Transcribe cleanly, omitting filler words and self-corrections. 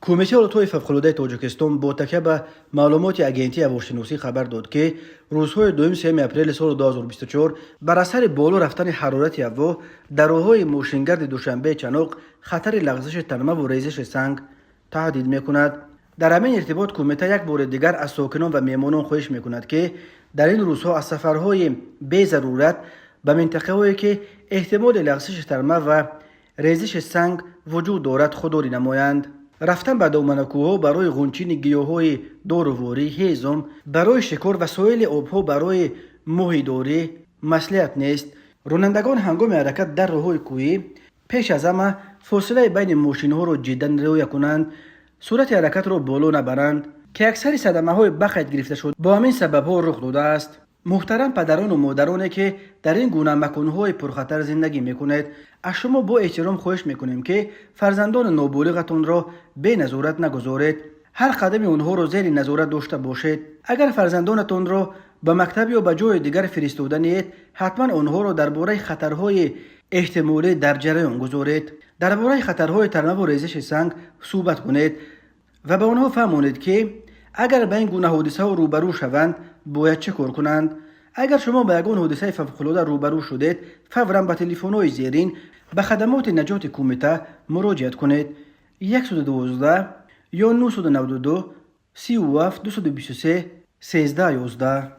کمیته التوی فوق‌العاده تاجیکستان با تکیه به معلومات اگنتی هواشناسی خبر داد که روزهای دوم سوم اپریل سال 2024 بر اثر بالا رفتن حرارت هوا در راههای موشنگرد دوشنبه چنوق خطر لغزش تنمه و ریزش سنگ تهدید میکند. در همین ارتباط کمیته یک بار دیگر از ساکنان و میهمانان خواهش میکند که در این روزها از سفرهای بی ضرورت به منطقه هایی که احتمال لغزش تنمه و ریزش سنگ وجود دارد خودداری نمایند. رفتن به دامنکوها برای غنچین گیاهای داروواری، هیزم، برای شکار و سایر آبها برای ماهیداری مصلحت نیست. رانندگان هنگام حرکت در راههای کوهی پیش از همه فاصله بین ماشین‌ها را جدا رعایت کنند، سرعت حرکت را بالا نبرند که اکثر صدمه‌های بخت گرفته شد با همین سبب‌ها رخ داده است. محترم پدران و مادرانی که در این گونه مکان‌های پرخطر زندگی می‌کنید، از شما با احترام خواهش می‌کنیم که فرزندان نابالغتان را بی نظارت نگذارید. هر قدم آنها را زیر نظارت داشته باشید. اگر فرزندانتان را به مکتب یا به جای دیگر فرستاده اید، حتما آنها را درباره خطرهای احتمالی در جریان گذارید. درباره خطرهای تنمه و ریزش سنگ صحبت کنید و به آنها فهمانید که اگر به این گونه حادثه روبرو شوند باید چه کار کنند. اگر شما به یگان حادثه فوق‌العاده روبرو شدید، فوراً به تلفن‌های زیرین به خدمات نجات کمیته مراجعت کنید: 112 یا 992 37 223 13 11.